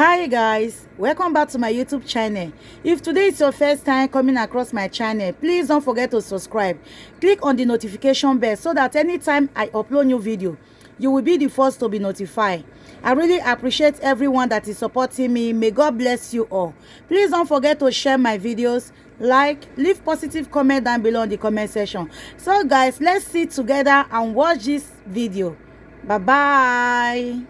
Hi guys, welcome back to my YouTube channel. If today is your first time coming across my channel, please don't forget to subscribe. Click on the notification bell so that anytime I upload new video, you will be the first to be notified. I really appreciate everyone that is supporting me. May God bless you all. Please don't forget to share my videos, like, leave positive comment down below in the comment section. So guys, let's sit together and watch this video. Bye bye.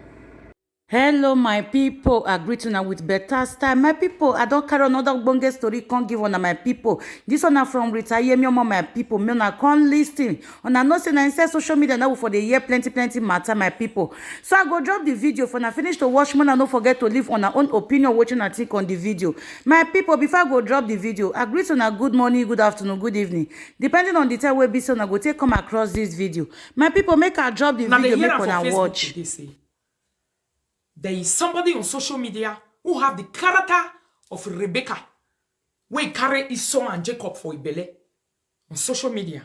Hello my people, I greet una with better style. My people, I don't carry another bonge story, can't give on my people. This one from Rita Ayemiomo, my people. Me una can't listen. On a not say na inside social media now for the year plenty matter, my people. So I go drop the video for na finish to watch. Man, don't forget to leave on our own opinion what you think on the video. My people, before I go drop the video, I greet una good morning, good afternoon, good evening. Depending on the time where be so I go take come across this video. My people, make I drop the video, make una watch. There is somebody on social media who have the character of Rebecca, where carry Esau and Jacob for Ibele on social media.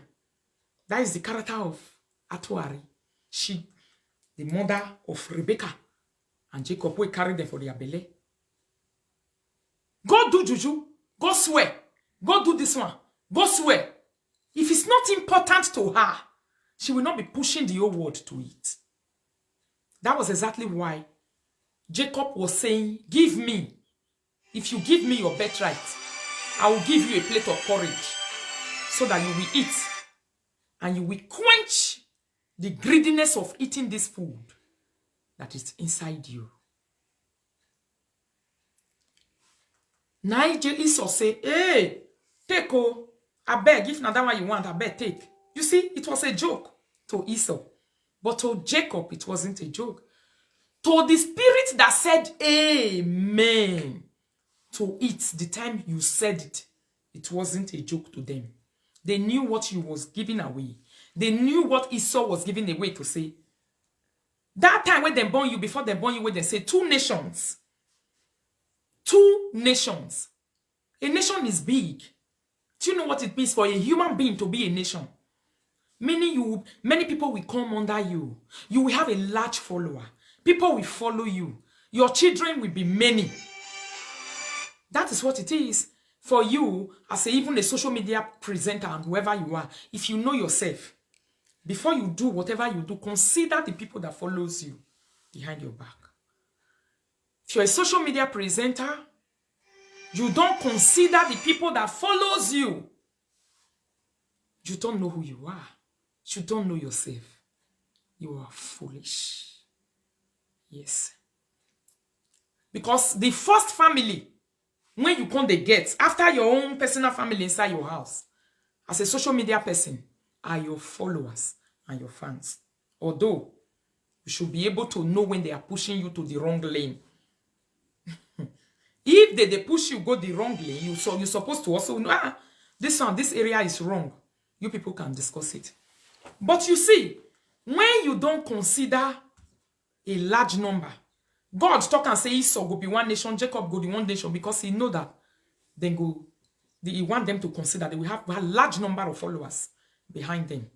That is the character of Atuari. She, the mother of Rebecca and Jacob, who carry them for their belly. Go do juju. Go swear. Go do this one. Go swear. If it's not important to her, she will not be pushing the whole world to it. That was exactly why Jacob was saying, give me. If you give me your birthright, I will give you a plate of porridge so that you will eat and you will quench the greediness of eating this food that is inside you. Nigel Esau say, hey, take I beg, if not that one you want, I beg, take. You see, it was a joke to Esau. But to Jacob, it wasn't a joke. To the spirit that said amen to it, the time you said it, it wasn't a joke to them. They knew what you was giving away. They knew what Esau was giving away to say. That time when they born you, before they born you, when they say 2 nations. 2 nations. A nation is big. Do you know what it means for a human being to be a nation? Meaning many people will come under you. You will have a large follower. People will follow you. Your children will be many. That is what it is for you as even a social media presenter and whoever you are. If you know yourself, before you do whatever you do, consider the people that follows you behind your back. If you're a social media presenter, you don't consider the people that follows you. You don't know who you are. You don't know yourself. You are foolish. Yes. Because the first family, when you come the get, after your own personal family inside your house, as a social media person, are your followers and your fans. Although, you should be able to know when they are pushing you to the wrong lane. If they push you, go the wrong lane, you're supposed to also know, this area is wrong. You people can discuss it. But you see, when you don't consider a large number, God talk and say Esau go be 1 nation, Jacob go be 1 nation, because he know that he want them to consider they will have a large number of followers behind them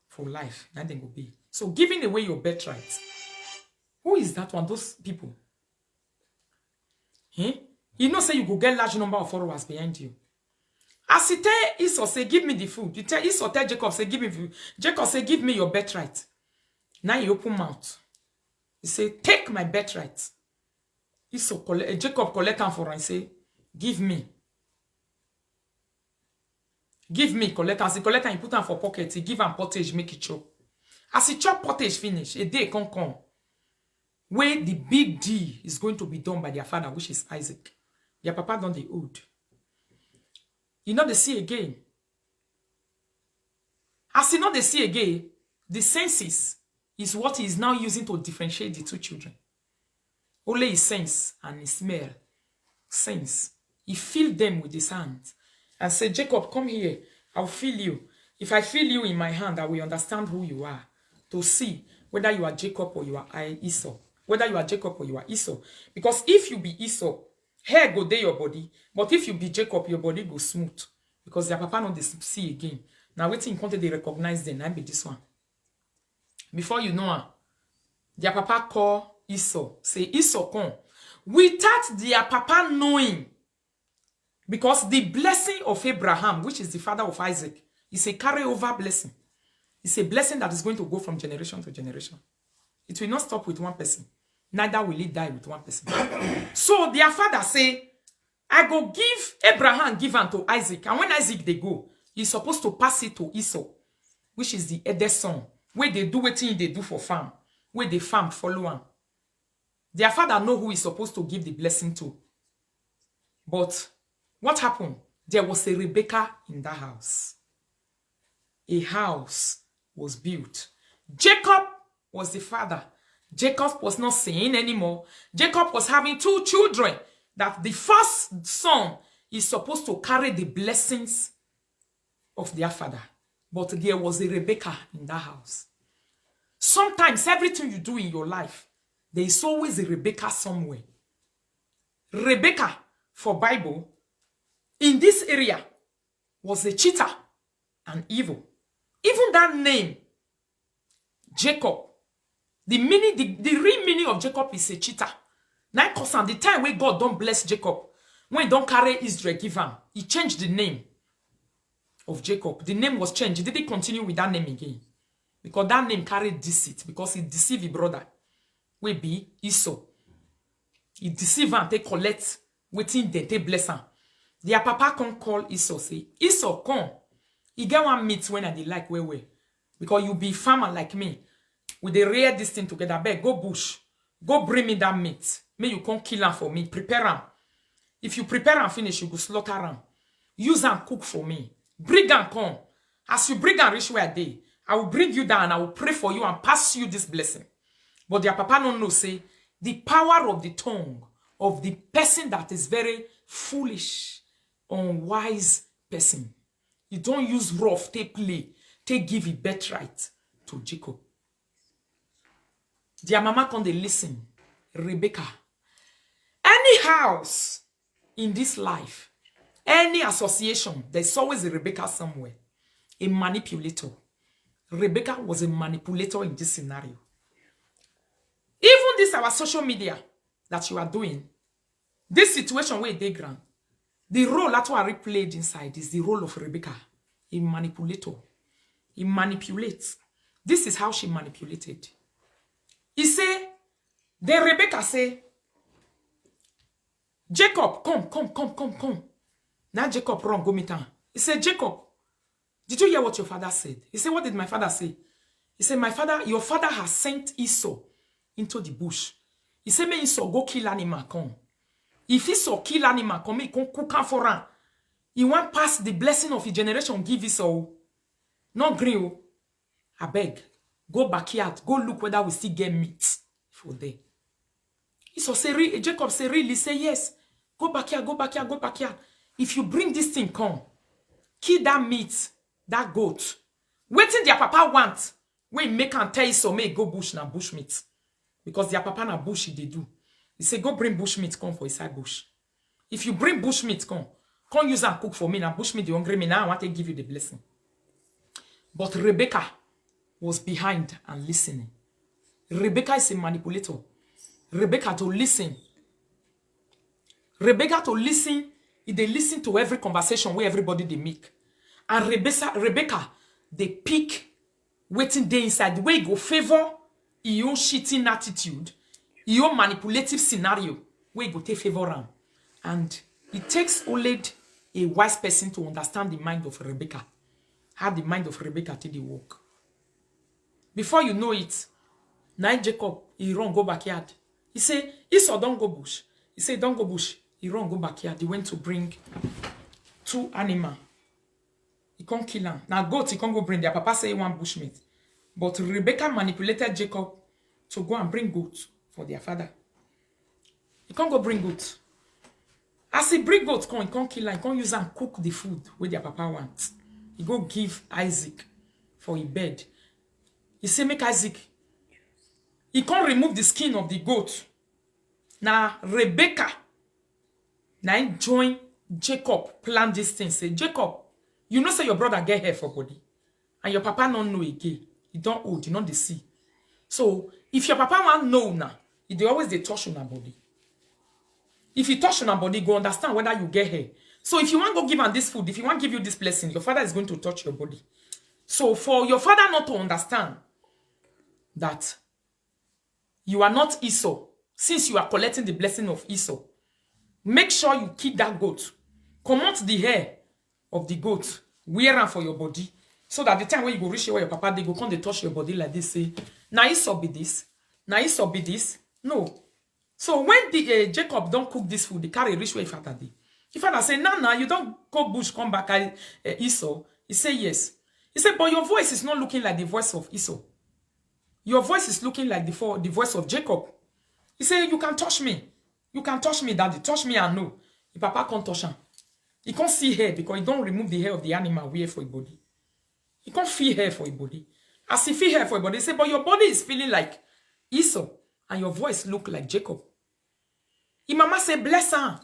for life. Then they will be. So giving away your birthright. Who is that one? Those people. You know say you go get large number of followers behind you. As he tell Esau say, give me the food. You tell Esau, tell Jacob, say, give me food. Jacob say, give me your birthright. Now he open mouth. He say, take my birthright. Jacob collect him for and say, give me. Give me, collect him. As he collect him, he put him for pocket. He give him pottage, make it chop. As he chop pottage finish, a day can come where the big D is going to be done by their father, which is Isaac. Their papa done the old. You know they see again. As you know they see again, the senses is what he is now using to differentiate the 2 children. Only his sense and his smell. Sense. He feel them with his hands. And say, Jacob, come here. I'll feel you. If I feel you in my hand, I will understand who you are. To see whether you are Jacob or you are Esau. Whether you are Jacob or you are Esau. Because if you be Esau, hair go there your body. But if you be Jacob, your body go smooth. Because their papa not they see again. Now waiting until they recognize them. I be this one. Before you know, their papa call Esau. Say Esau come. Without their papa knowing. Because the blessing of Abraham, which is the father of Isaac, is a carryover blessing. It's a blessing that is going to go from generation to generation. It will not stop with one person. Neither will it die with one person. So their father say, I go give Abraham, give unto Isaac. And when Isaac they go, he's supposed to pass it to Esau, which is the eldest son. Where they do what they do for farm. Where they farm follow on. Their father know who is supposed to give the blessing to. But what happened? There was a Rebecca in that house. A house was built. Jacob was the father. Jacob was not saying anymore. Jacob was having 2 children. That the first son is supposed to carry the blessings of their father. But there was a Rebecca in that house. Sometimes everything you do in your life, there is always a Rebecca somewhere. Rebecca, for Bible, in this area, was a cheater and evil. Even that name, Jacob, the real meaning of Jacob is a cheater. Now, cause the time when God don't bless Jacob, when he don't carry Israel, give him, he changed the name of Jacob. The name was changed. He didn't continue with that name again. Because that name carried deceit. Because he deceived his brother. We be Esau. He deceived and they collect, waiting they bless him. Their papa can call Esau, say, Esau, come. He get one meat when I dey like well. Because you be farmer like me. We dey rear this thing together. Beg, go bush. Go bring me that meat. May you come kill him for me. Prepare him. If you prepare and finish, you go slaughter him. Use and cook for me. Bring and come. As you bring and reach where I dey, I will bring you down. I will pray for you and pass you this blessing. But their papa don't know, say, the power of the tongue of the person that is very foolish, unwise person. You don't use rough, take play, take give it birthright to Jacob. Their mama can they listen. Rebecca. Any house in this life, any association, there's always a Rebecca somewhere. A manipulator. Rebecca was a manipulator in this scenario. Even this our social media that you are doing, this situation where they grant, the role that we played inside is the role of Rebecca, a manipulator. He manipulates. This is how she manipulated. He say, then Rebecca say, Jacob, come. Now Jacob run, go meet her. He said, Jacob, did you hear what your father said? He said, what did my father say? He said, your father has sent Esau into the bush. He said, may Esau go kill animal, come. If Esau kill animal, come, he can cook am for him. He want pass the blessing of his generation, give Esau. Not green. I beg. Go backyard. Go look whether we still get meat for there. Esau say, Jacob say, really? Say, yes. Go backyard. If you bring this thing, come. Kill that meat, that goat. Waiting their papa want. When make and tell Esau, may go bush na bush meat. Because their papa na bush they do. He say, go bring bush meat, come for inside bush. If you bring bush meat, come use and cook for me. Now bush meat, you hungry me. Now I want to give you the blessing. But Rebecca was behind and listening. Rebecca is a manipulator. Rebecca to listen. They listen to every conversation where everybody they make. And Rebecca, they pick waiting day inside. The way you go favor your cheating attitude, your manipulative scenario, where you go take favor am. And it takes only a wise person to understand the mind of Rebecca. How the mind of Rebecca till the work. Before you know it, now Jacob, he run go backyard. He say, Esau don't go bush. He say, don't go bush. He run go backyard. He went to bring 2 animals. He can't kill them. Now goat, he can't go bring. Their papa say he want bushmeat. But Rebecca manipulated Jacob to go and bring goat for their father. He can't go bring goat. As he bring goat, he can't kill them. He can't use and cook the food where their papa wants. He go give Isaac for his bed. He say, make Isaac. He can't remove the skin of the goat. Now, Rebecca, now join Jacob, plan this thing. Say, Jacob, you know say your brother get hair for body. And your papa don't know again. He don't old, you know the see. So, if your papa want know now, they always they touch on her body. If you touch on her body, go understand whether you get her. So if you want to go give her this food, if you want to give you this blessing, your father is going to touch your body. So for your father not to understand that you are not Esau, since you are collecting the blessing of Esau, make sure you keep that goat. Come out the hair of the goat, wear am for your body, so that the time when you go reach where your papa, they go come, they touch your body like this, say, now Esau be this, now Esau be this. No. So when the Jacob don't cook this food, they carry reach where father did. If father say, no, you don't go bush, come back, Esau. He say, yes. He said, but your voice is not looking like the voice of Esau. Your voice is looking like the voice of Jacob. He said, you can touch me. You can touch me, daddy. Touch me and know. The papa can't touch him. He can't see hair because he don't remove the hair of the animal wear for his body. He can't feel hair for his body. As he feel hair for his body, he said, but your body is feeling like Esau and your voice look like Jacob. His mama said, bless her.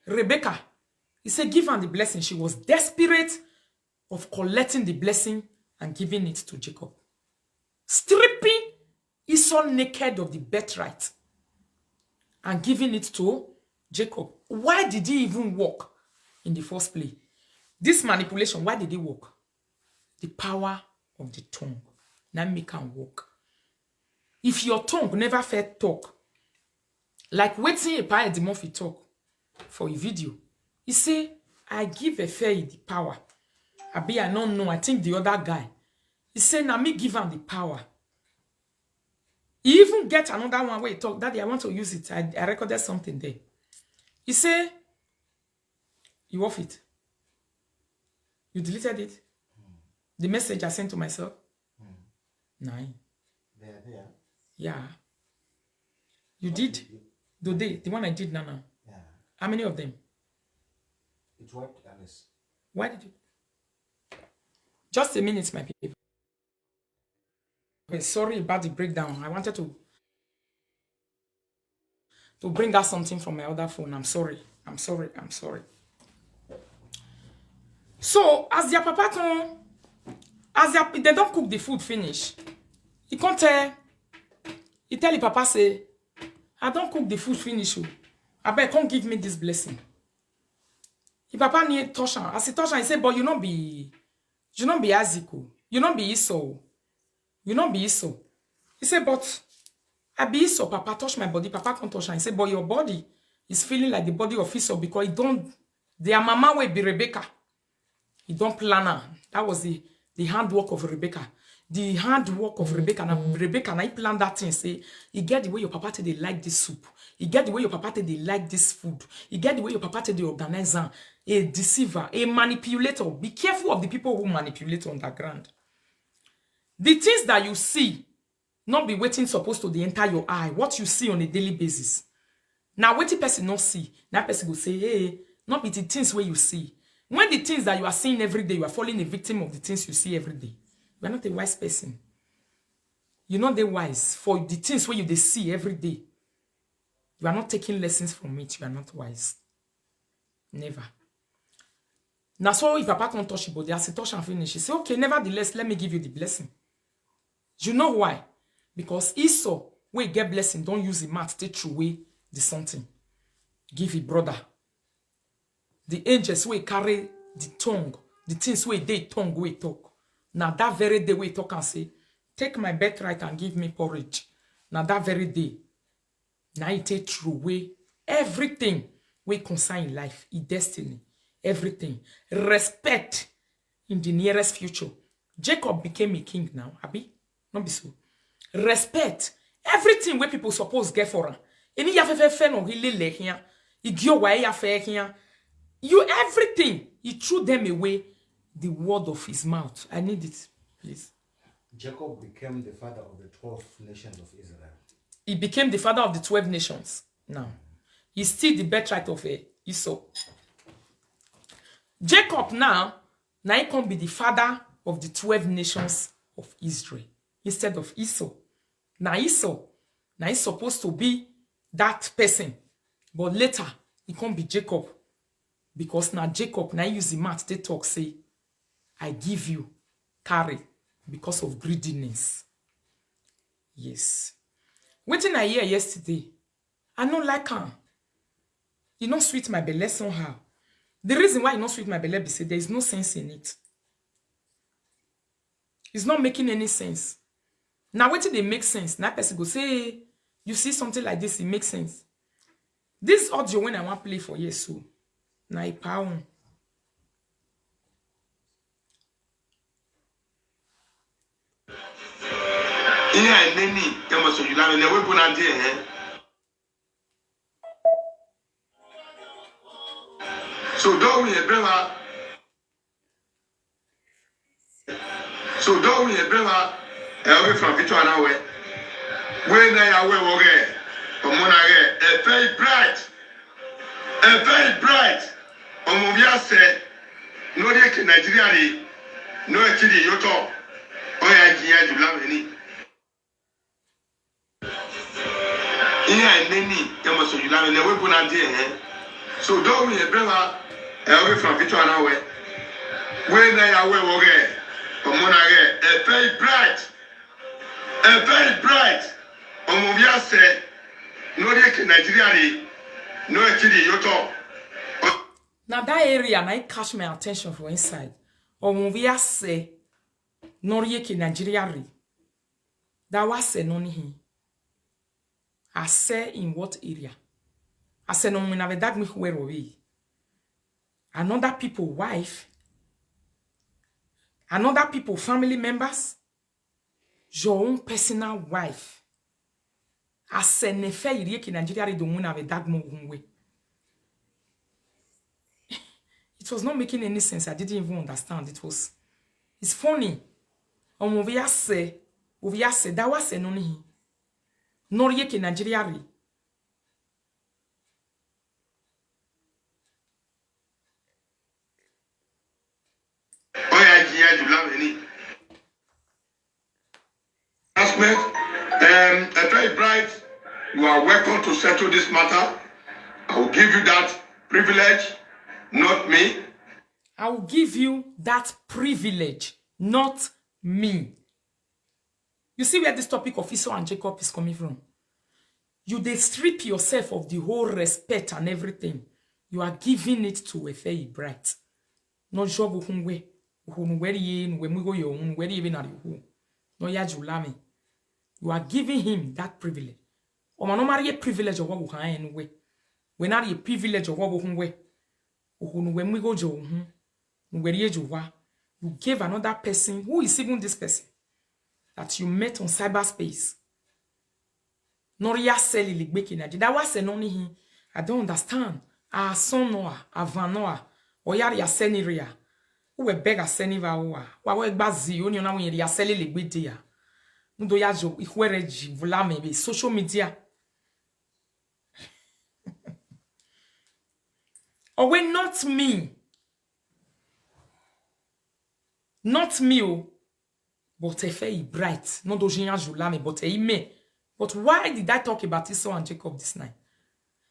Rebecca. He said, give her the blessing. She was desperate of collecting the blessing and giving it to Jacob. Stripping Esau naked of the birthright and giving it to Jacob. Why did he even walk in the first place? This manipulation, why did he walk? The power of the tongue. Now make him walk. If your tongue never felt talk, like waiting a pie the month talk for a video, he say, I give a fair the power. I don't know. I think the other guy. He said, now me give him the power. He even get another one where he talk, Daddy, I want to use it. I recorded something there. He said, you off it. You deleted it. The message I sent to myself. 9. There. Yeah. You did? The one I did now. Yeah. How many of them? It worked, Alice. Why did you? Just a minute, my people. Okay, sorry about the breakdown. I wanted to bring out something from my other phone. I'm sorry. So, as their papa come, they don't cook the food finish. He can't tell. He tell the papa, say, I don't cook the food finish. I bet can't give me this blessing. The papa need touch him. As he touch him, he say, but you not be Isaac. You not be Esau. You not be Esau. He said, but I be Esau, papa touch my body. Papa can't touch him. He said, but your body is feeling like the body of Esau because it don't, their mama will be Rebecca. He don't plan her. That was the handwork of Rebecca. The handwork of Rebecca. Now, Rebecca, now he planned that thing. Say, you get the way your papa they like this soup. You get the way your papa they like this food. You get the way your papa they organize a deceiver, a manipulator. Be careful of the people who manipulate on the ground. The things that you see, not be waiting supposed to the enter your eye. What you see on a daily basis. Now, what the person not see, that person will say, hey, not be the things where you see. When the things that you are seeing every day, you are falling a victim of the things you see every day. You are not a wise person. You're not the wise for the things where you see every day. You are not taking lessons from it. You are not wise. Never. Now, so if papa can't touch your body, as he touch and finish, he say, okay, nevertheless, let me give you the blessing. You know why? Because Esau, when he get blessing, don't use the mat, take through away the something. Give it brother. The angels will carry the tongue, the things where they tongue will talk. Now that very day we talk and say, take my birthright and give me porridge. Now that very day, now it take through away everything we concern in life, in destiny, everything. Respect in the nearest future. Jacob became a king now, Abi? Not be so. Respect everything where people suppose get for him. Any yafe no hilele here. Igyo wa yafe here. You everything. He threw them away. The word of his mouth. I need it, please. Jacob became the father of the 12 nations of Israel. He became the father of the 12 nations. Now, he's still the birthright of Esau. Jacob now he can be the father of the 12 nations of Israel instead of Esau. Now Esau, now he's supposed to be that person, but later he can't be Jacob because now Jacob now use the mat they talk say, I give you carry because of greediness. Yes. Waiting I hear yesterday. I don't like her. You don't sweet my belly somehow. The reason why you don't sweet my belly is there is no sense in it. It's not making any sense. Now waiting they make sense. Now person go say, you see something like this, it makes sense. This audio when I want to play for you, so now it power. Yeah, Nini, you must you have a weapon idea. So don't we bring her? So don't we bring her away from Victoria away? When they are away, a very bright, Omovia said, no, they can Nigeria, no, actually, you talk. Oh, yeah, you love any. Yeah, Nini, you must you have a weapon idea. So don't we bring her away from Victoria away? When they are away, a very bright, Omovia said, no, they can Nigeria, no, actually, you talk. Now that area, now it catch my attention from inside. Or when we say, no yeke Nigeria re. That was say no ni. I say in what area? I say no when I that me where we. Another people wife. Another people family members. Your own personal wife. I say ne fe yeke Nigeria re don't when I that me way. It was not making any sense. I didn't even understand. It's funny. Omovia say that was a noni. Noriye ke Nigeria re. Oh, yeah, you love any. A very bright, you are welcome to settle this matter. I will give you that privilege, not me. I will give you that privilege, not me. You see where this topic of Esau and Jacob is coming from? You they strip yourself of the whole respect and everything. You are giving it to a very bright. Not job who where ye when we go your own where even are you? No ya julame. You are giving him that privilege. Or man, no marry a privilege of what we can anyway. We not a privilege of what we when we go jo where you gave another person who is even this person that you met on cyberspace. Noria seli ligbeki na. That was an only him. I don't understand. A son noa, a van noa, or yari a seniria. Who we beg a seniva oa. Wa we bazi oni ona when ya seli ligbedi ya. Ndo ya jo ikwereji vula maybe social media. Or when not me. Not me, oh. But if he bright, not dojinya julame, but he may. But why did I talk about Esau and Jacob this night?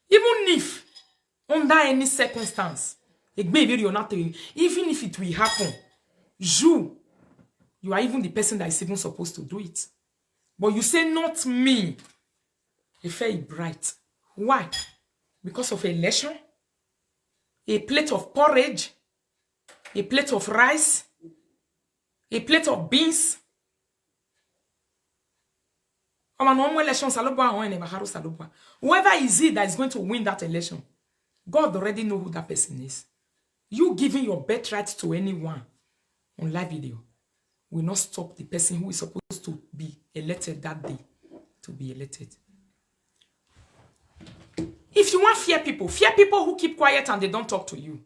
Even if, under any circumstance, even if it will happen, you are even the person that is even supposed to do it. But you say not me. If he bright. Why? Because of election? A plate of porridge? A plate of rice? A plate of beans? Whoever is it that is going to win that election, God already know who that person is. You giving your birthright to anyone on live video will not stop the person who is supposed to be elected that day to be elected. If you want fear people who keep quiet and they don't talk to you.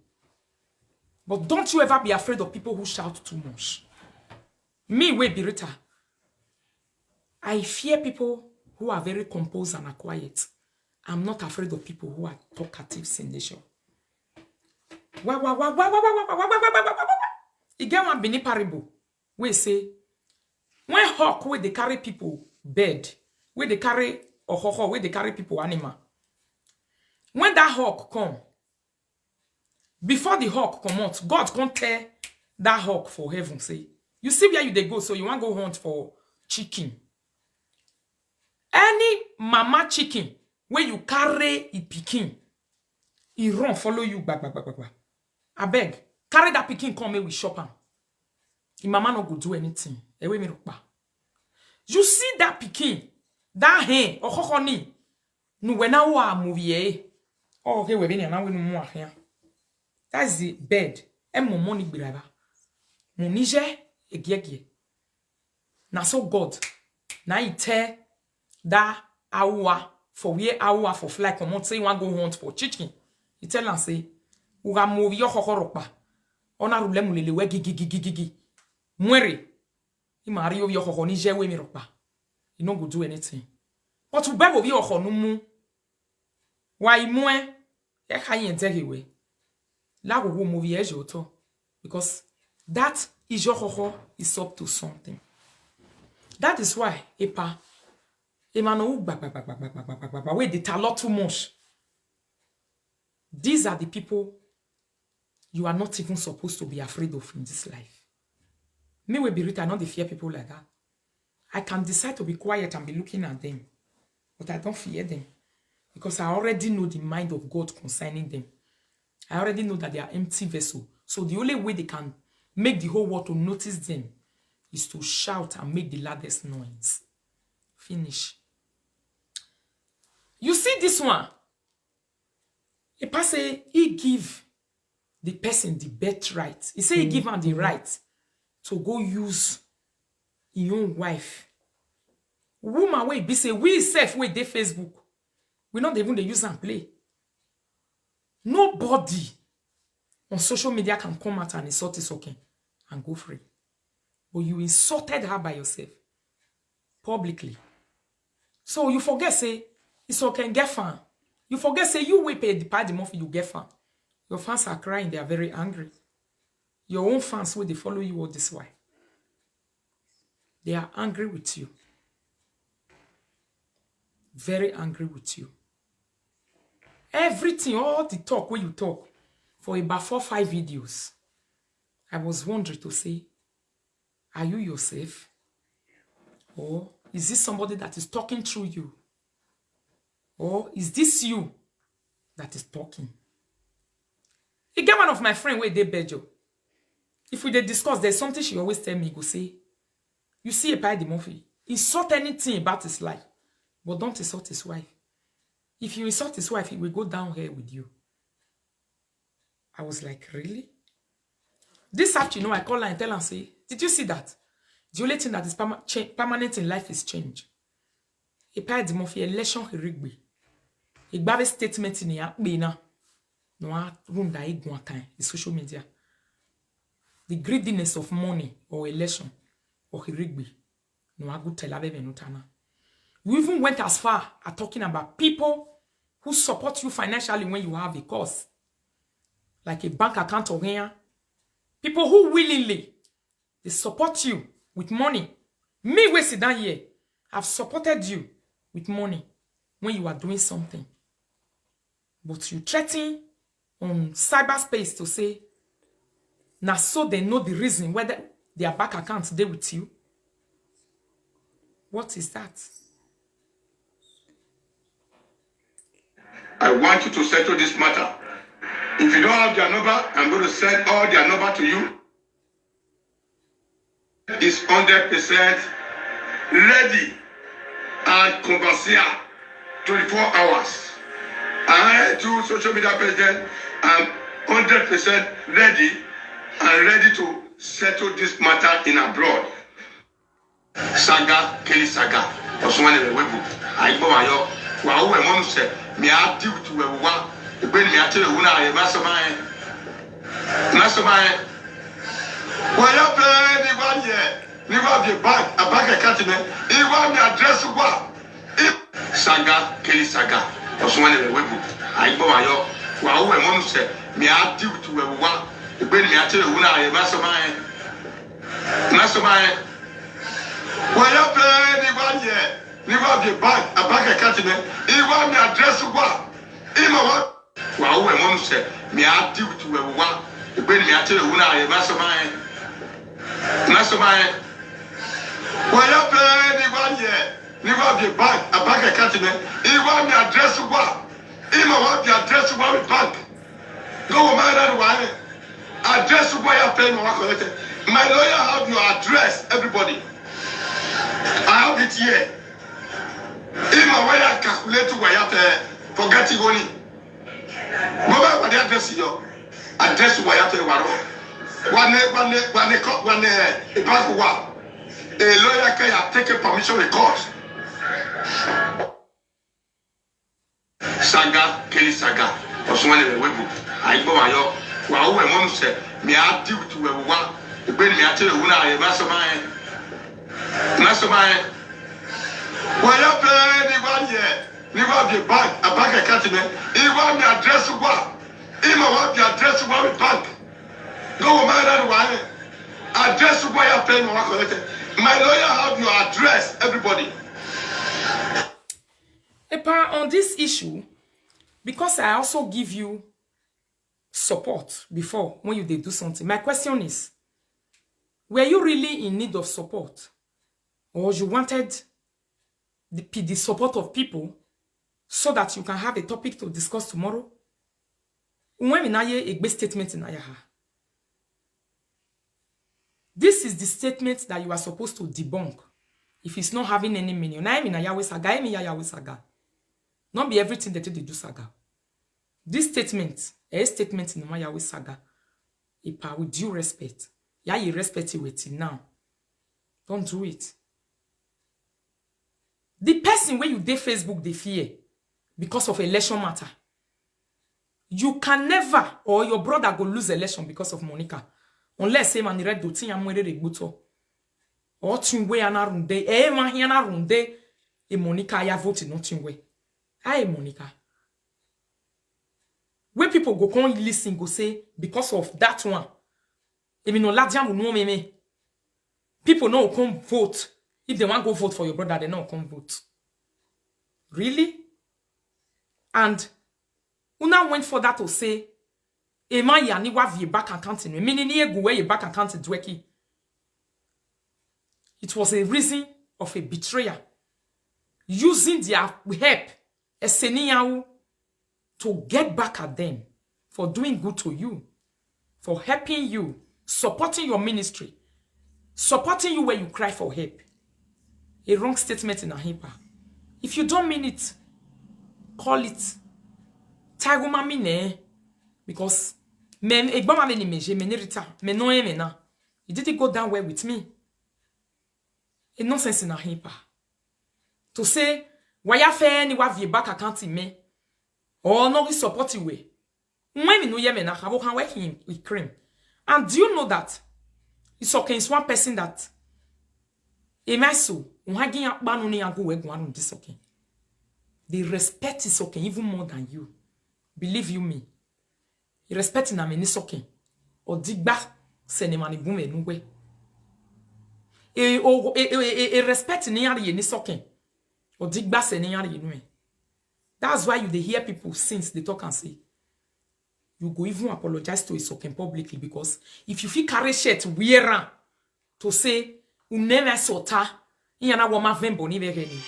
But don't you ever be afraid of people who shout too much. Me, we be Rita. I fear people who are very composed and are quiet. I'm not afraid of people who are talkative in nature. Again, one bini parable. We say, when hawk where they carry people bird, where they carry or where they carry people animal. When that hawk come, before the hawk come out, God can't tell that hawk for heaven. Say, you see where you they go, so you want to go hunt for chicken. Any mama chicken where you carry a pikin, he run follow you back. I beg, carry that pikin come here with shop am. The mama no go do anything. Ewe mi rokpa. You see that pikin, that hen, okokoni, nu wena wa movie. Oh, okay, we been na we no mo ahia. That's the bed. And my money be right. Monije egiege. Na so God. Na he tell that hour for where hour for fly come out say you want go hunt for chicken. He tell am say, "Uga move your hokorokpa. Ona rule mulele we gigi. Mwere. He marry over your hokonije we mi rokpa. He no go do anything. But to beg over your honumu. Why mwe? Ya kayen take away. La go move your joto. Because that is your hoho is up to something. That is why Epa Emano wait they tell a lot too much. These are the people you are not even supposed to be afraid of in this life. Me will be Rita, not the fear people like that. I can decide to be quiet and be looking at them, but I don't fear them because I already know the mind of God concerning them. I already know that they are empty vessels. So the only way they can make the whole world to notice them is to shout and make the loudest noise. Finish. You see this one? A person, he give the person the birthright. He say he give him the right to go use his own wife. Woman wey be say we self wey dey Facebook. We not even dey use and play. Nobody on social media can come out and insult this okay and go free. But you insulted her by yourself publicly. So you forget say it's okay get fan. You forget say you will pay the party money you get fan. Your fans are crying, they are very angry. Your own fans will they follow you all this way. They are angry with you. Very angry with you. Everything, all the talk where you talk for about 4 or 5 videos. I was wondering to say, are you yourself? Or is this somebody that is talking through you? Or is this you that is talking? You get one of my friends where they bejo. If we dey discuss, there's something she always tell me, go say, you see a pie the movie. Insult anything about his life, but don't insult his wife. If you insult his wife, he will go down here with you. I was like, really? This afternoon, I call her and tell her, say, did you see that? The only thing that is permanent in life is change. A pie the movie election he rigby. A bad statement in here, bina. No room that he go time. The social media. The greediness of money or election or he rigby. No I good tell nutana. You even went as far as talking about people who support you financially when you have a cause. Like a bank account or here. People who willingly, they support you with money. Me, we sit down here, have supported you with money when you are doing something. But you threaten on cyberspace to say, now so they know the reason whether their bank accounts there with you. What is that? I want you to settle this matter. If you don't have their number, I'm going to send all their number to you. It's 100% ready and conversial 24 hours. I, to social media president, am 100% ready and ready to settle this matter in abroad. Saga, Kelly Saga, Osman Webu, I go my yo, wow, my mom said, me I deal to a one, the brain me I tell you, I mastermind. Well, you play anyone here, you have your bank, a bank account, you want your address to what? Saga, Kelly Saga, Osman Webu, I go my yo, wow, my mom said, me I deal to a one, the brain me I tell you, I mastermind. Well, you play anyone here, you have your bank, a bank account, you want your address to what? Wow, my mom said, me I deal to a one, the brain me I tell you, I mastermind. Well, you play anyone here, You have the bank, a bank account. You want the address of what? You want the address of what bank? No matter why. Address of what you're paying. My lawyer have your address, everybody. I have it here. If my lawyer calculate what you have forget it only. What the address is your address what you have one a bank what? A lawyer can take a permission record. Saga, Kelly Saga, or someone in the web. I go my yo. Wow, when mom said, me I do to a one, the baby I tell you, I mastermind. Mastermind. Why you pay anyone here? You have the bank, a bank account. You want the address of what? You want the address of what bank? No matter why. Address of what you're paying. My lawyer have your address, everybody. Epa, on this issue, because I also give you support before when you did do something, my question is, were you really in need of support? Or you wanted the support of people so that you can have a topic to discuss tomorrow? When we na a big statement in ayaha. This is the statement that you are supposed to debunk if it's not having any meaning. Not be everything that they do saga. This statement, a statement in the Yahweh saga, with due respect. Yeah, you respect it with it now. Don't do it. The person where you did Facebook, they fear because of election matter. You can never, or your brother go lose election because of Monica. Unless say man red dotin ya mwere regbuto. Or tunwe anarunde. Man anarunde. E Monica ya vote no tunwe. Aye Monica. When people go come listen, go say, because of that one. If you know Ladiam will know me. People no come vote. If they want to go vote for your brother, they don't come vote. Really? And Una went for that to say, Ema yani wa vie back account in meaning ye go where your back account dweki. It was a reason of a betrayer using their help to get back at them for doing good to you, for helping you, supporting your ministry, supporting you when you cry for help. A wrong statement in a hipa. If you don't mean it, call it Taguma mine. Because men egbama me ni meje me ni Rita me no me na. It didn't go down well with me. A nonsense in a hipa. To say why ya fe ni wa vie back account me or no support you way. When me no ye me na how can work him with cream. And do you know that it's okay it's one person that emaso unhagin akpa no ni ago we go anu this okay. The respect is okay even more than you. Believe you me. Respect na me ni sokin o digba senema ni bume nuwe respect ni yari ni sokin o digba senema ni nuwe. That's why you they hear people since they talk and say you go even apologize to a sokin publicly, because if you feel carry shirt wearer to say uneme sota yana woma vembo ni vegeni.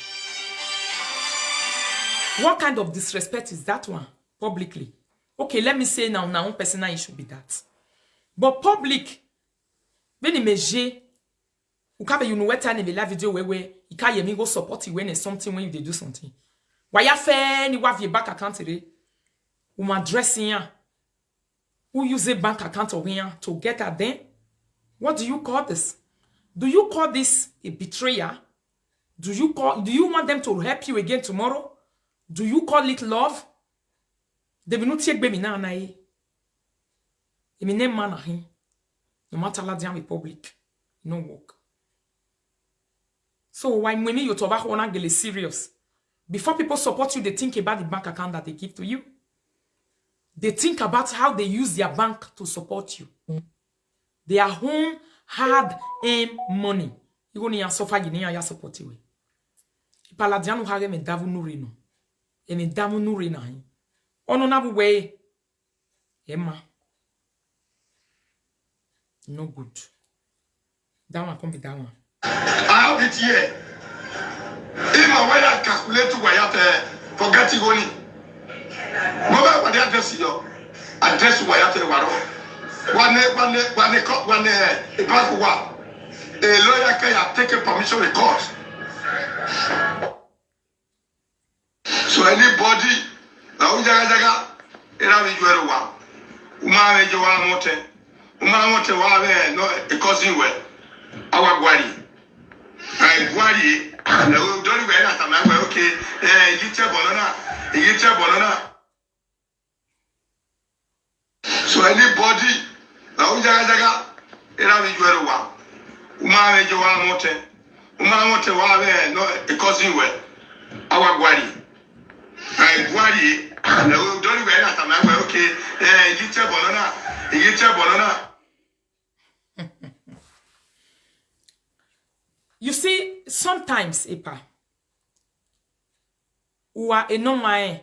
What kind of disrespect is that one publicly? Okay, let me say now, personal issue be that. But public, when you measure, you know what time in the video where you can't go support you when it's something when you do something. Why you fair you have your bank account today? Who dressing ya? Who use a bank account of here to get at them? What do you call this? Do you call this a betrayer? Do you want them to help you again tomorrow? Do you call it love? They will not take baby na na e. Me name man ahin. No matter la diam public, no work. So why when you talk about one girl is serious? Before people support you, they think about the bank account that they give to you. They think about how they use their bank to support you. Their own hard-earned money. You go ni suffer you ya support you. Ipaladiano hage me davu nurino. E me damu nurina hin. Ono na way. Emma. No good. That one can't be that one. I have it here. If Uma why calculate why forget it only. Mobile what the address yo. Address why waro. One a bank wa. A lawyer can take a permission record. So anybody now jaga era we jwero wa. Uma we jo wa mote. Uma mote wa we no e cousin we. Our gwari. I gwari no don't we na ta ma okay you banana. So anybody now jaga era we jwero wa. Uma we jo wa mote. Uma mote wa we no e cousin we. Our gwari. I worry. No, don't worry. I'm okay. You banana. You see, sometimes, Epa, who are a no I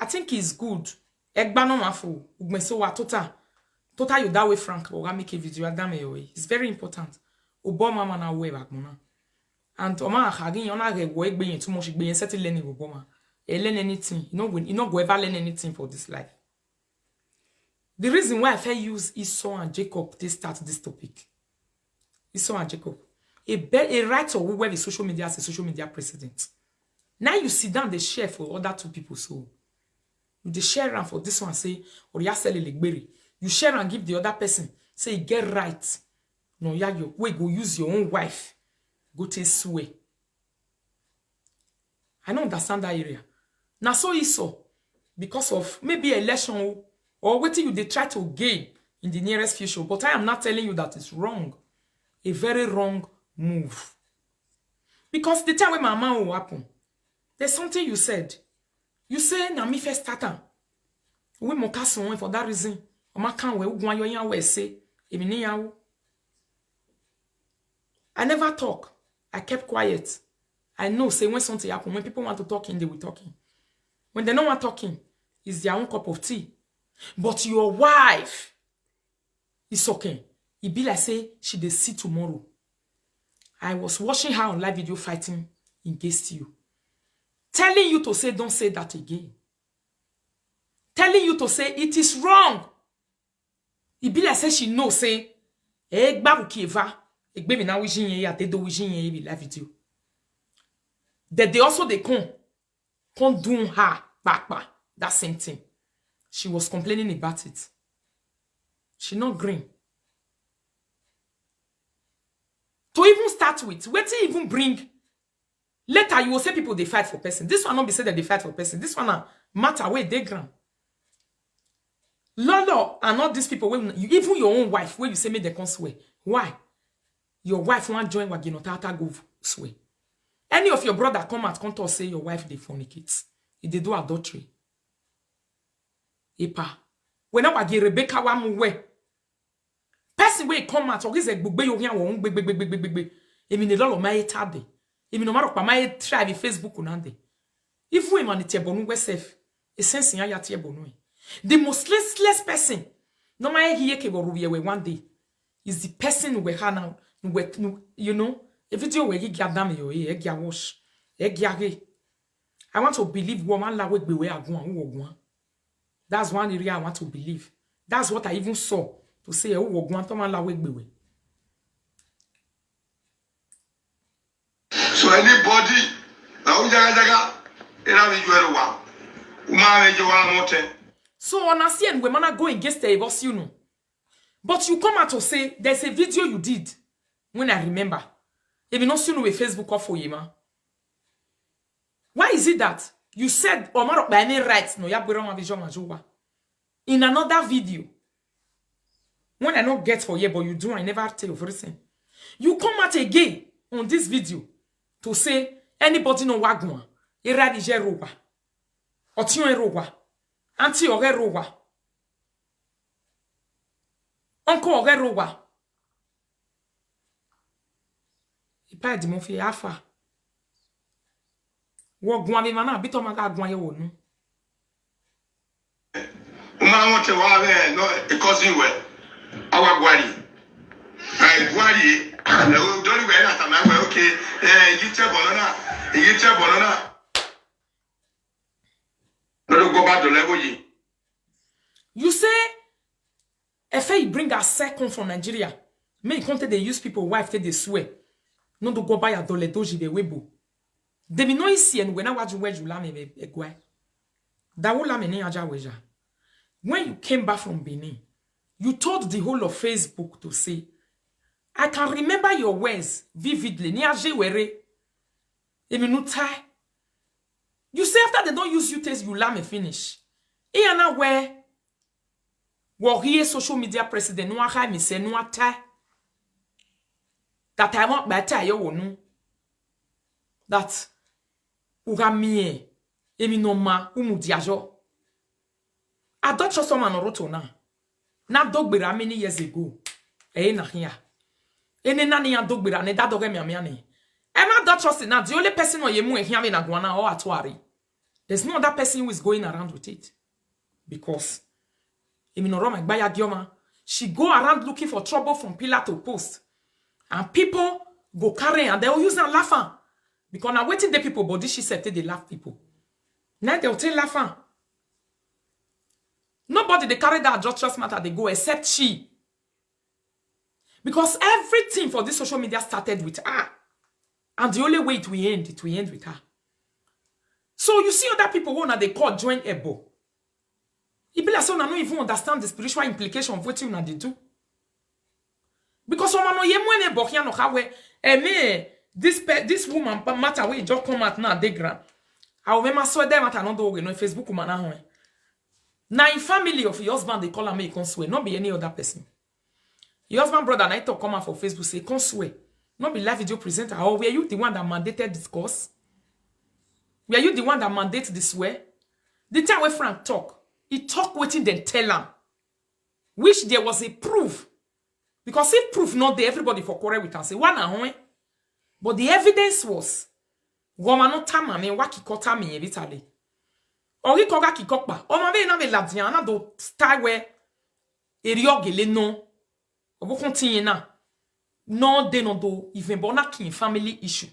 think it's good. Egbano mafu, ugmeso wa tota you that way frank. Or make a video adame away. It's very important. Obama mana way back mona. And Oma hagin yona re wo egbe too much egbe settle learning Obama. Learn anything. You not go ever learn anything for this life. The reason why I felt use Esau and Jacob to start this topic. Esau and Jacob. A writer who wear the social media as a social media president. Now you sit down, they share for other two people. So they share and for this one say, or you sell a you share and give the other person. Say get right. No, yeah, you wait, go use your own wife. Go to swear. I don't understand that area. Now so Esau, because of maybe election or what you they try to gain in the nearest future. But I am not telling you that it's wrong. A very wrong move. Because the time when my mama will happen, there's something you said. You say, na me first starter. We mokason for that reason. Oma kan we ugwan yo yan we say. I never talk. I kept quiet. I know, say when something happen, when people want to talk in, they will talking. When they don't want talking, it's their own cup of tea. But your wife is okay. It be like say she dey see tomorrow. I was watching her on live video fighting against you. Telling you to say, don't say that again. Telling you to say, it is wrong. It be like say she know, say, egba ukieva, egbe mi na wishin ye ya, te do wishin ye be live video. That they also they can't do her back. That same thing. She was complaining about it. She not green. To even start with, wait till even bring. Later you will say people they fight for person. This one not be said that they fight for person. This one matter where they ground. Lolo and not these people when you even your own wife where you say me they can't swear. Why? Your wife want join waginotata go swear. Any of your brother come out come to say your wife they fornicate. If they do adultery. Epa. When I wagi Rebecca wa muwe. Person wey come out or is a gbegbe yo yan wo gbegbe. Emi ne lolo ma etade. Emi no maro pa ma try the Facebook unande. If we man tie bonu we self. E sense yan ya tie bonu. The most listless person no ma here ke go rubiye we one day is the person we ha now you know. A video where you get damn yo, wash, I want to believe woman la we be where I go. That's one area I want to believe. That's what I even saw to say who go to man la we be. So anybody now jaga era we jwero wa. Uma we jo wa mote. So on asien we man go against the boss you know. But you come out to say there's a video you did when I remember. If you not see no Facebook off for you, man. Why is it that you said Omar by any rights no ya bring vision majuwa in another video? When I not get for you, but you do, I never tell you everything. You come out again on this video to say anybody no wagwan, eradige roba, otion roba, anti ore roba, uncle ore roba. Pas de mon fils afa. Wo gwan bi mana bi to ma ga gwan ye wo nu. Uma won te wa be no e cousin we. Awa gwari. Ai gwari Don't wear that. I'm okay. You banana. Don't go back to level ye. You say, if you bring a second from Nigeria, may you they use people wife they swear. No do go buy a dollar doji be webo. They be no isi and when I watch you where you lame a guy. That will lame ni aja weja. When you came back from Benin, you told the whole of Facebook to say, I can remember your words vividly. Ni aje were. Eminutai. You say after they don't use you taste, you lame finish. E ana where warrior social media president no aka mi se no ata. That I want better you wonu. That ugamie eminoma umudiajo. I don't trust someone on roto na. Na dog bira many years ago. Na here. Ene nani ya dog bira ne da dog me amiane. Emma don't trust it now. The only person or yemu here na guana or atwari. There's no other person who is going around with it. Because Eminoroma Gbaya Gioma, she go around looking for trouble from pillar to post. And people go carry and they will use and laughing. Because now waiting the people, but this she said they laugh people. Now they'll tell laughing. Nobody they carry that adulterous matter they go except she. Because everything for this social media started with her. And the only way it will end with her. So you see other people who now they call join Ebo. It be like so don't even understand the spiritual implication of what they do. Because someone no yemwe bokia no kawe this woman matter we just come out now dey grand. I remember so them at another no Facebook woman na ho. Now in family of your husband they call am make swear, not be any other person. Your husband brother na talk come out for Facebook say come swear. Not be live video presenter or were you the one that mandated this course? Were you the one that mandated this swear? The time when Frank talk, he talk waiting then tell him. Which there was a proof. Because if proof not there, everybody for quarrel with and say, one and but the evidence was, woman no tama me waki kota me evitally. Or he koga ki kokpa. O ma ve na ve la diana do style where eriogele no. Obo continue na. No de no do even bona ki family issue.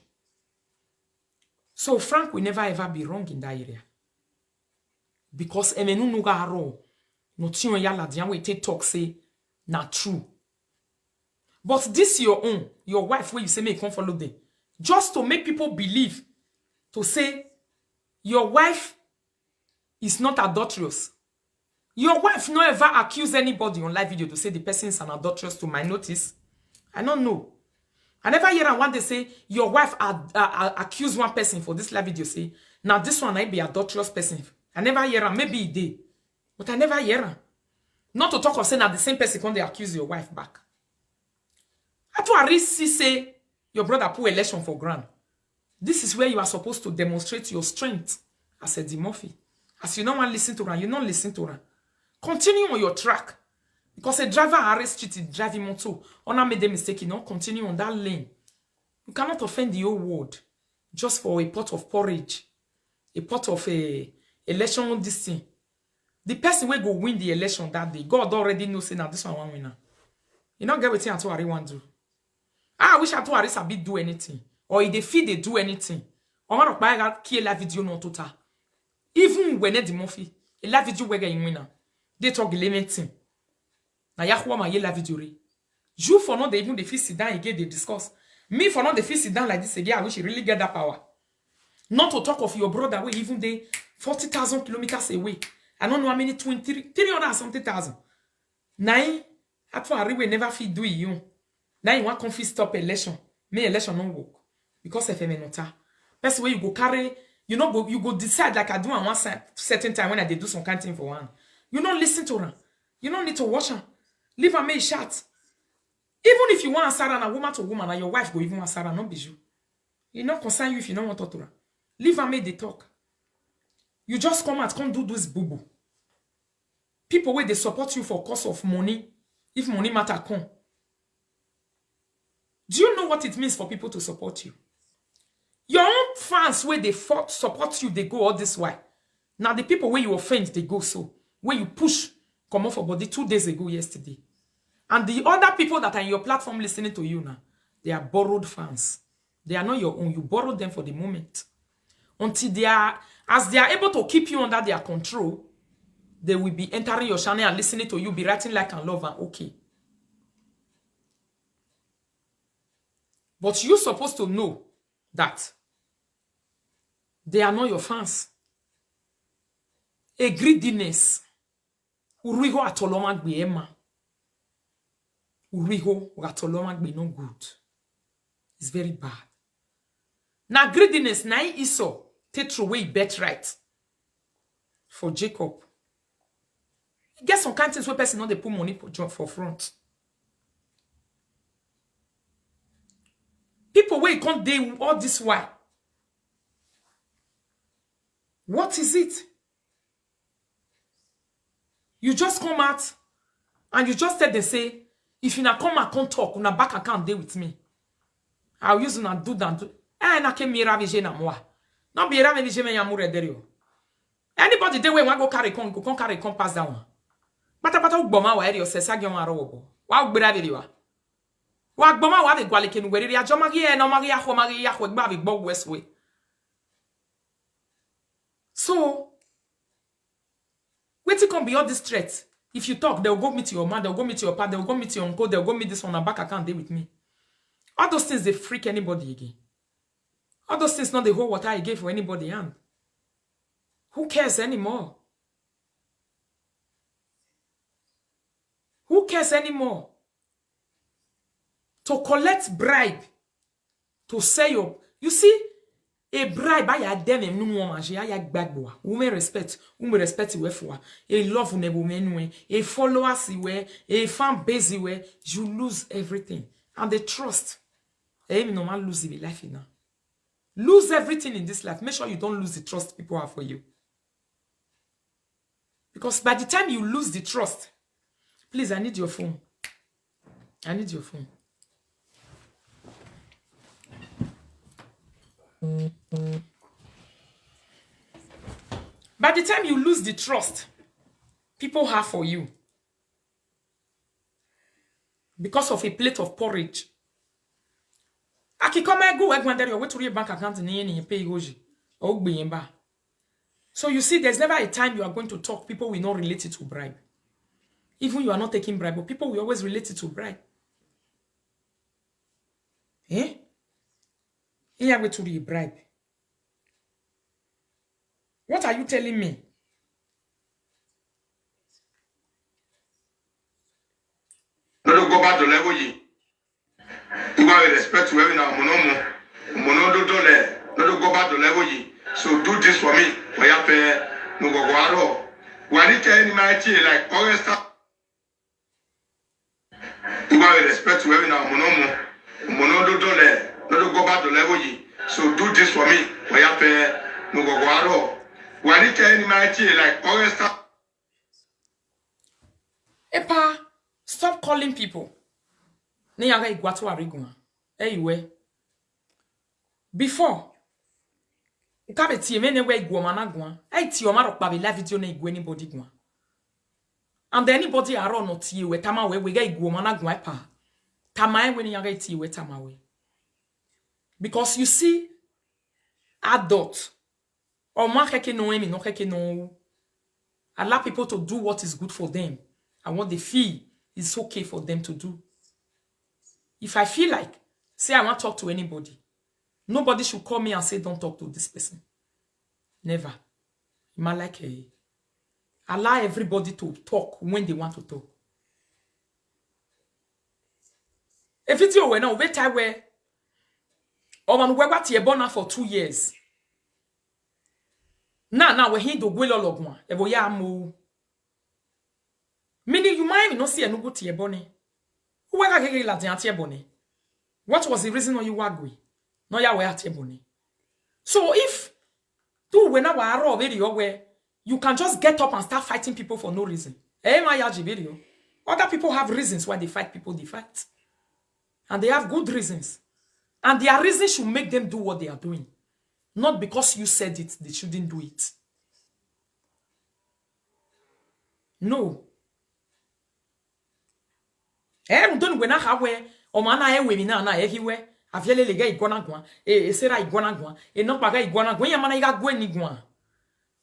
So Frank will never ever be wrong in that area. Because emenu nuga haro. No tiyo ya la diana we take talk say na true. But this your own, your wife, where you say, may come follow them. Just to make people believe, to say, your wife is not adulterous. Your wife no ever accuse anybody on live video to say the person is an adulteress to my notice. I don't know. I never hear one they say, your wife accuse one person for this live video, say, now this one might be adulterous person. I never hear her, maybe he did. But I never hear her. Not to talk of saying that the same person when they accuse your wife back. After see say your brother put election for grand. This is where you are supposed to demonstrate your strength as a Murphy. As you don't want to listen to her, you don't listen to her. Continue on your track. Because a driver arrest cheated driving motor. Ona made a mistake, you know, continue on that lane. You cannot offend the whole world just for a pot of porridge. A pot of a election this thing. The person will go win the election that day. God already knows say now this one winner. You not get what I want to do. I wish I told Arisa be do anything. Or if they feel they do anything. Or one of my kill la video no total. Even when the Murphy, a la video wega in winner. They talk limiting. Na yahwa ma ye la video re. You for not they even the feel sit down again they discuss. Me for not the feel sit down like this again. I wish you really get that power. Not to talk of your brother where even they 40,000 kilometers away. I don't know how many 300 something thousand. Nine at for we never feel do you. Now you want to stop election. May election not work. Because if you not that's where you go carry, you know, you go decide like I do on one certain time when I do some kind of thing for one. You don't listen to her. You don't need to watch her. Leave her make shot. Even if you want to Sarah a woman to woman, and your wife go even want Sarah, not be you. It not concern you if you don't want to talk to her. Leave her make the talk. You just come out, come do this boo-boo. People where they support you for cause of money, if money matter come. Do you know what it means for people to support you? Your own fans where they support you, they go all this way. Now the people where you offend, they go so. Where you push, come off for body 2 days ago yesterday. And the other people that are in your platform listening to you now, They are borrowed fans. They are not your own. You borrowed them for the moment. Until they are, as they are able to keep you under their control, they will be entering your channel and listening to you, be writing like and love and okay. But you're supposed to know that they are not your fans. A greediness. Uriho atoloma gbe ema. Uriho atoloma gbe no good. It's very bad. Now greediness na Esau take throw away birthright for Jacob. Get some kind of things where person not they put money for front. People where you can't do all this why. What is it? You just come out and you just said they say, if you not come and come talk, una back account day with me. I'll use una do that. Na ke mira vije na moi. No be ra vije me yamure derio. Anybody dey we wan go carry con pass that one. Pata ugboma wa eri o se sagi on arowo. Wa ugbera viri wa. Wa gboma wa be gwale kenu weri ajo magi e no magi ya ho gba be gbog west way. So, wetin come beyond this threat? If you talk, they'll go meet your man, they'll go meet your papa, they'll go meet your uncle, they'll go meet this one, and back account day with me. All those things, they freak anybody again. All those things, not the whole water I gave for anybody, and who cares anymore? Who cares anymore? To collect bribe, to say you see, a bribe, I had them and no woman, I had bagboa. Women respect you for a love woman, a followers you a fan base you lose everything. And the trust. You no man lose the life now. Lose everything in this life. Make sure you don't lose the trust people have for you. Because by the time you lose the trust, please, I need your phone. I need your phone. By the time you lose the trust people have for you because of a plate of porridge, bank account pay. So you see, there's never a time you are going to talk, people will not relate it to bribe. Even you are not taking bribe, but people will always relate it to bribe. Eh? Here we to the bribe. What are you telling me? No, go back to level ye. You have respect to every now, mono no go back to level ye. So do this for me. For your pay, no go go. When it any mighty like Augusta, you have respect to every now, mono no go back to level ye. So do this for me. For your pay, no go go. When it any mighty like Augusta. Epa, stop calling people. Neyaga igwatu ariguma. Eyiwe. Before, ukabe tie mene we igwoma na gwa. Ti oma rokpa be live video na igwe anybody gwa. And anybody aro no tie we tama we ga igwoma na gwa pa. Tama we neyaga tie we tama we. Because you see, adult or man keke no emi no keke no. Allow people to do what is good for them and what they feel is okay for them to do. If I feel like, say I want to talk to anybody, nobody should call me and say, don't talk to this person. Never. Allow everybody to talk when they want to talk. A video when I wait where or man we got bona for 2 years. Now we he do gwelo logwa. Ebo ya mo. Meaning you might not see a no go tie bone. What was the reason why you were going? No, ya were at ebony. So if two when I raw video where you can just get up and start fighting people for no reason. Video. Other people have reasons why they fight people they fight. And they have good reasons. And their reasons should make them do what they are doing. Not because you said it, they shouldn't do it. No. Don't when I have where O mana e we mi na ehiwe. Aviele lega igwana gwa. E sera igwana gwa. E no paga igwana gwa. Ya mana iga gwe ni gwa.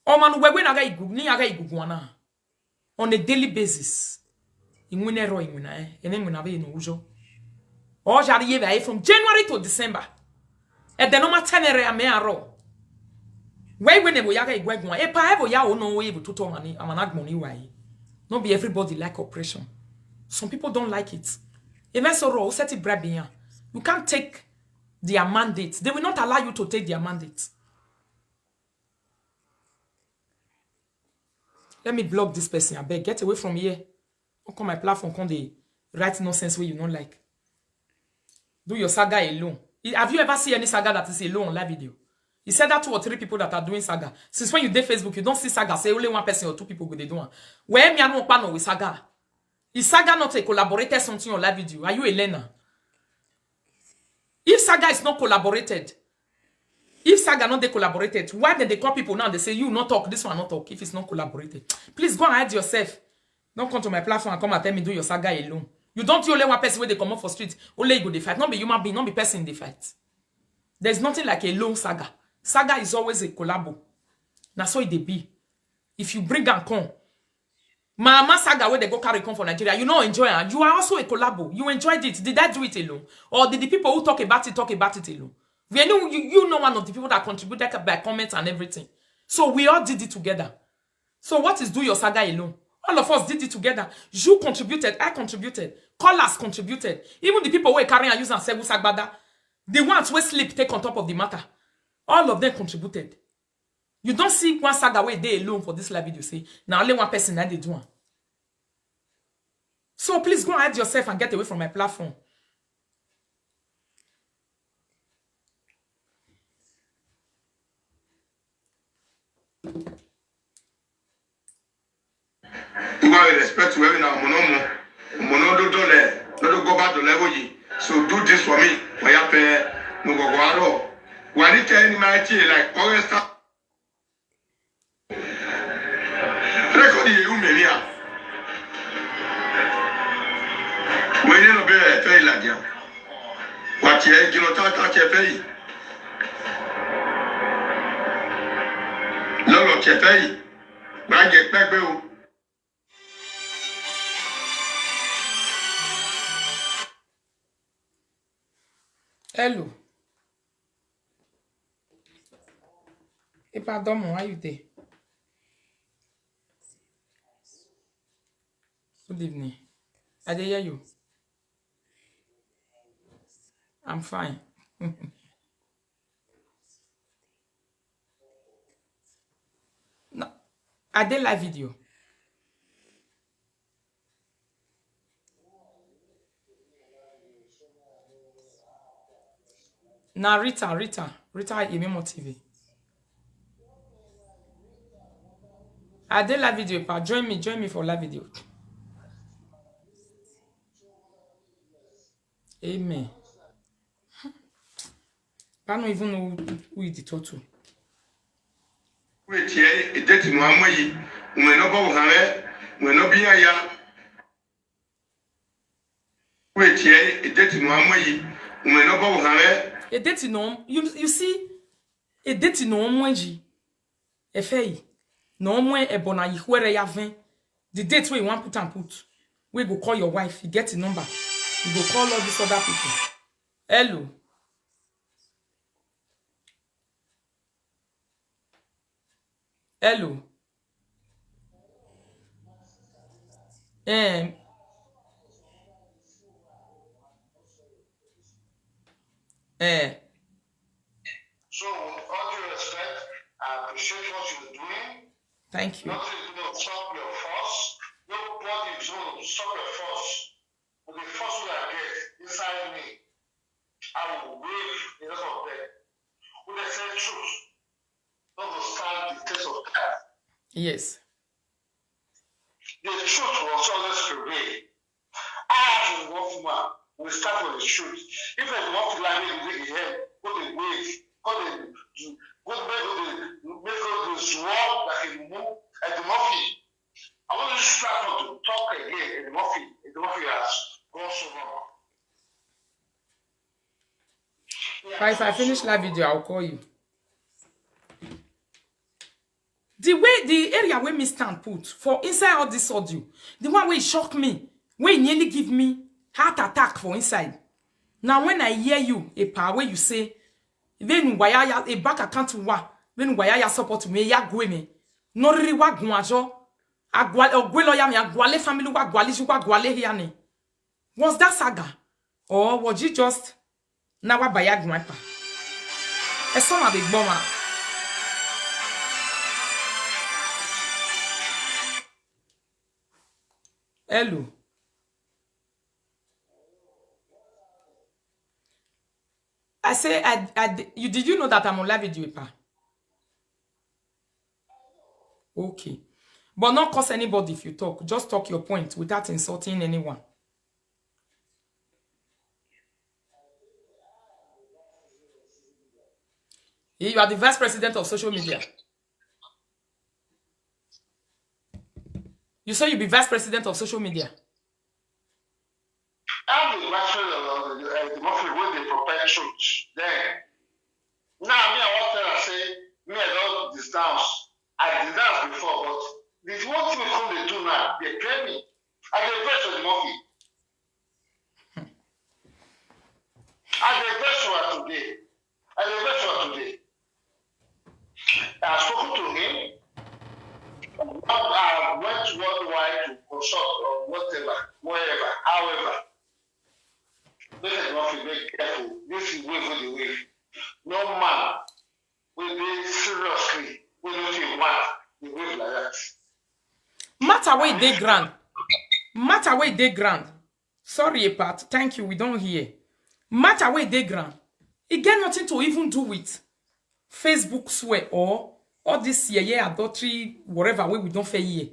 O manu wewe na ga igu ni aga igu gwa na. On a daily basis. Ingwine ro ingwina ene ngwina be no ujo. O jari ye be from January to December. E de no matenere ame aro. Why when ebo yaga igwa gwa. E pa ebo ya o no we ebo toto mani amanagmoni wai. Not be everybody like operation. Some people don't like it. Even so raw, set it brabia. You can't take their mandate. They will not allow you to take their mandate. Let me block this person. I beg, get away from here. Don't come my platform, come the write nonsense where you don't like. Do your saga alone. Have you ever seen any saga that is alone on live video? He said that 2 or 3 people that are doing saga. Since when you did Facebook, you don't see saga. Say only 1 person or 2 people go they do one. Where me I no partner with saga? Is saga not a collaborated something on live video? Are you a learner? If saga is not collaborated, if saga not they collaborated, why did they call people now? They say you not talk, this one not talk. If it's not collaborated, please go and hide yourself. Don't come to my platform and come and tell me do your saga alone. You don't only 1 person where they come up for street. Only you go they fight. Not be human being, not be person in the fight. There's nothing like a lone saga. Saga is always a collabo. Now so it they be. If you bring and come, Mama saga where they go carry come for Nigeria, you know enjoy it. You are also a collabo. You enjoyed it. Did I do it alone? Or did the people who talk about it alone? You know one of the people that contributed by comments and everything. So we all did it together. So what is do your saga alone? All of us did it together. You contributed, I contributed, callers contributed. Even the people who are carrying and using Sebu Sagbada, the ones who sleep take on top of the matter. All of them contributed. You don't see one saga where they alone for this live video. Say, now only 1 person that they do one. So please go and hide yourself and get away from my platform. You want respect to every now, mono don't go back to level ye. So do this for me. Why pay no go go Why did tell my like August? Record you melia. When you be a pay like you. What you know touch a pay. Lolo chepe. Why get back bill? Hello. Hey, pardon, how you there? Good evening. I did hear you. I'm fine. No, I did live video. Now Rita Ayemiomo TV. I did live video, pa. Join me for live video. Amen. I don't even know who is the total. Wait here, it did no amoyi. When no go hare, when no be ya. Wait here, it did no amoyi. When no go hare. A date no, you see, a date no mwenji. E fei, no mwen e bona yiwere ya ven. The date where you want put and put. We go call your wife, you get the number. You go call all these other people. Hello. Hello. So, with all due respect, I appreciate what you're doing. Thank you. Nothing is going to stop your force. Nobody is going to stop your force. But the force that I get inside me, I will wave the rest of them. When they say truth, not to stand the test of time. Yes. The truth will always prevail. I, as a Ukponmwan, will start with the truth. If I want to lie in the head, go the wave, go make the swamp like a move at the muffin. I want this platform to talk again in the muffin. The muffin has gone so wrong. If I finish live video, I'll call you. The area where me stand put for inside all this audio, the one where it shocked me, where it nearly give me heart attack for inside. Now when I hear you, a power where you say, then why ya a back account wa, then why ya support me, ya go me, no really wa guajo, agwale or gweloya me agwale family wa gwale ju wa gwale hiane. Was that saga, or was you just now wa baya grandpa? A son of a bomber. Hello. I say, did you know that I'm on live video, pa? Okay. But not curse anybody if you talk. Just talk your point without insulting anyone. You are the vice president of social media. You say you be vice president of social media. I'm the vice president of the monthly when they prepare truth. Then, now me, I want to say, me, I don't distance. I did that before, but this one thing we come to do now, they claim me. I the best of the monthly. I the best one today. I the best one today. I spoke to him. I went worldwide to consult or whatever, wherever, however. This is not to be careful. This is way for the way. No man will be seriously will not be one the way like that. Matter where they grand. Matter where they grand. Sorry, Pat. Thank you. We don't hear. Matter where they grand. It get nothing to even do with Facebook swear or all this yeah adultery, whatever way we don't fair here.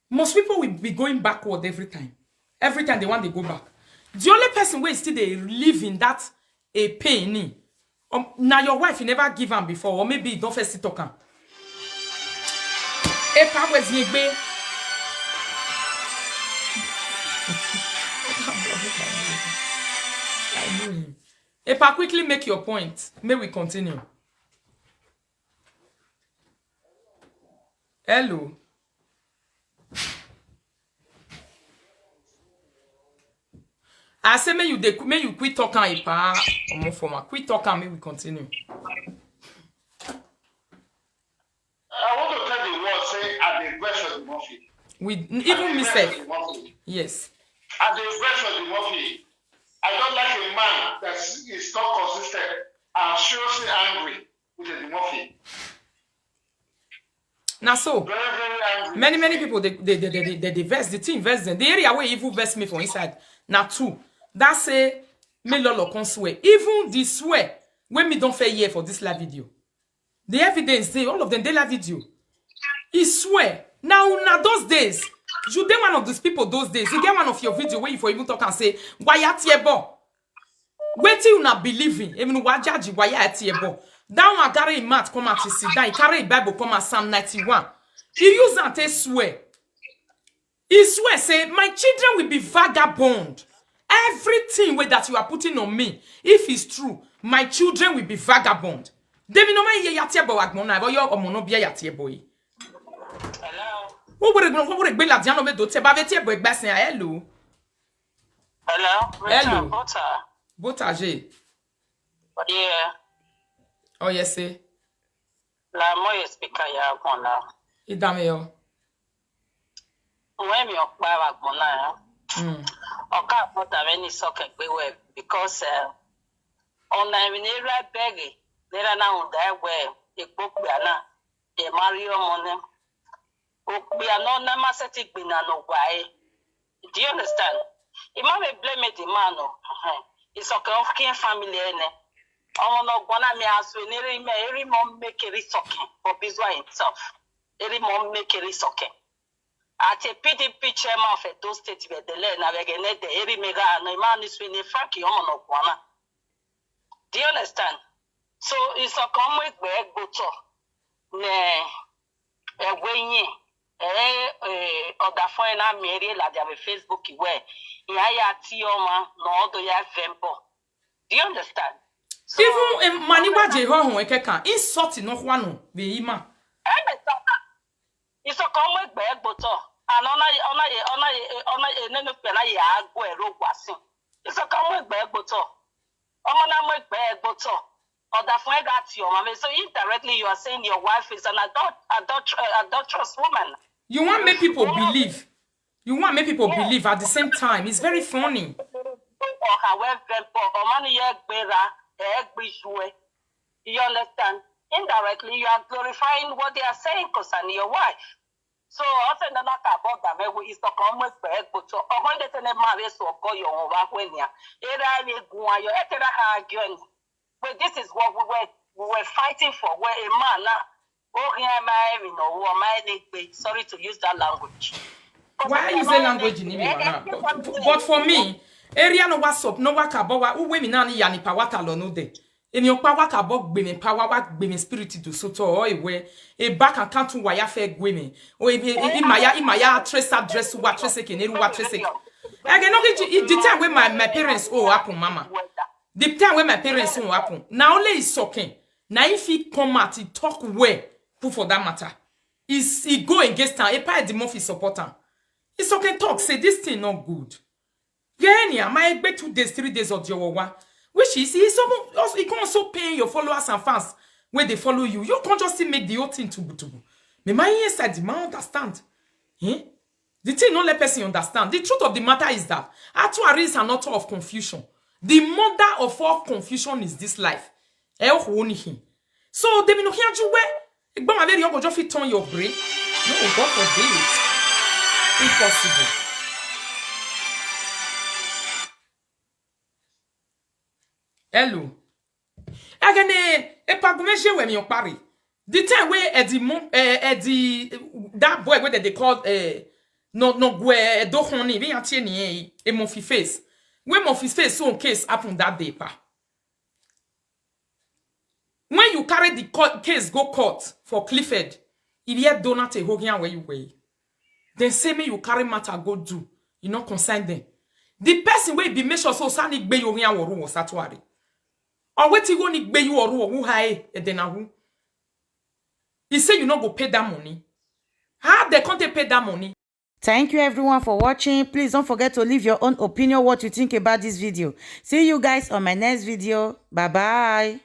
Most people will be going backward every time. Every time they want to go back. The only person where still they live in that a pain. Now your wife you never give him before, or maybe you don't first talk him. Epa was yegbe. I know him. Epa, quickly make your point. May we continue. Hello. I say may you quit talking, Epa. Quit talking, may we continue. I want to tell the world, say, at the rest of the movie. With even myself. Yes. At the rest of the movie, I don't like a man that is not consistent and seriously angry with the movie. Now so, Very, very angry. many people they verse the team verse them. The area where evil verse me for inside. Now two. That say me lolo con swear. Even the swear when me don't fair here for this live video. The evidence they all of them they live video. He swear. Now those days, you get one of those people those days. You get one of your video where you for even talk and say, why at yebo? Wait till you not believing. Even why judge why at yebo? That one carry mat come at sit down. He carry a Bible come at Psalm 91. He use that to swear. He swear say, my children will be vagabond. Everything that you are putting on me, if it's true, my children will be vagabond. David no man ye yatiebo agmona, but your omono bia yatiebo. Hello. What would it be like? Diano be do te ba vetiebo egbasin hello. Hello. Hello. Butter. Botage. Yeah. Oh yes, say. La moye speaker ya agmona. Idame yo. When me okpa agmona. Oka pota many socket because on I mean beggy. There are now that way a book we are not a Mario Monem. We are not namasetic bin no why. Do you understand? It might be blame the man. It's okay of kin family. I'm not gonna me as we nearly every mom make a resocket for Bizwa himself. Every mom make a resocket. At a PDP chairman of a those states where the land are again at the every mega and a man is winning Frankie on Okwana. Do you understand? So it's a common way go to ne when other foreign media like their Facebook where ya tioma no do ya vempo. Do you understand? Even money waje ho ho ekeka insult no ho no be ima. Iso come with bag butter. And ona no pena ya go e ro gwasin. Iso come with bag butter. Omana make bag butter. Or the friend got your mama. So indirectly you are saying your wife is an adulterous woman. You want make people believe. You want make people believe at the same time. It's very funny. Or however, or money you understand? Indirectly, you are glorifying what they are saying concerning your wife. So often the knock about that is to come with bag, but so when they tell marry so go your over when ya. But this is what we were fighting for. Where a man sorry to use that language. Why use the language in Ibi? But for me, area no WhatsApp, no waka bowa, u women na ni yani pa wata lo no de. In your power ka bog gbemi power wak gbemi spirit do so to o ewe e back and can't wire fair gbemi. O imaya trace address wa trace keneru wa trace. Again, no the time when my parents happen, mama. The time when my parents happen. Now only is talking. Now if he come out, he talk where for that matter. Is he go against her? A part the month is supporter. It's okay talk. Say this thing not good. Yeah, my expect 2 days, 3 days of your one. Which is he can also pay your followers and fans when they follow you. You can't just make the whole thing to. Me my inside the man understand. Eh? The thing not let person understand. The truth of the matter is that Atuari is an author of confusion. The mother of all confusion is this life. So they be no here you where. Igba ma very go just fit turn your brain. No, God forbid. Impossible. Hello. Again, epagumeje we mi opari. The time where that boy where they called no gwe do honi bi atie ni e mon fi face. When mon fi face so case happen that day pa. When you carry the case go court for Clifford, if you donate a hogian where you way. Then say me you carry matter go do. You not consign them. The person will be make sure so sani gbe yo hian woru wo satuari. Or wait you go ni gbe you oru wo hae e den ahu. He say you not go pay that money. How they can't pay that money? Thank you everyone for watching. Please don't forget to leave your own opinion what you think about this video. See you guys on my next video. Bye bye.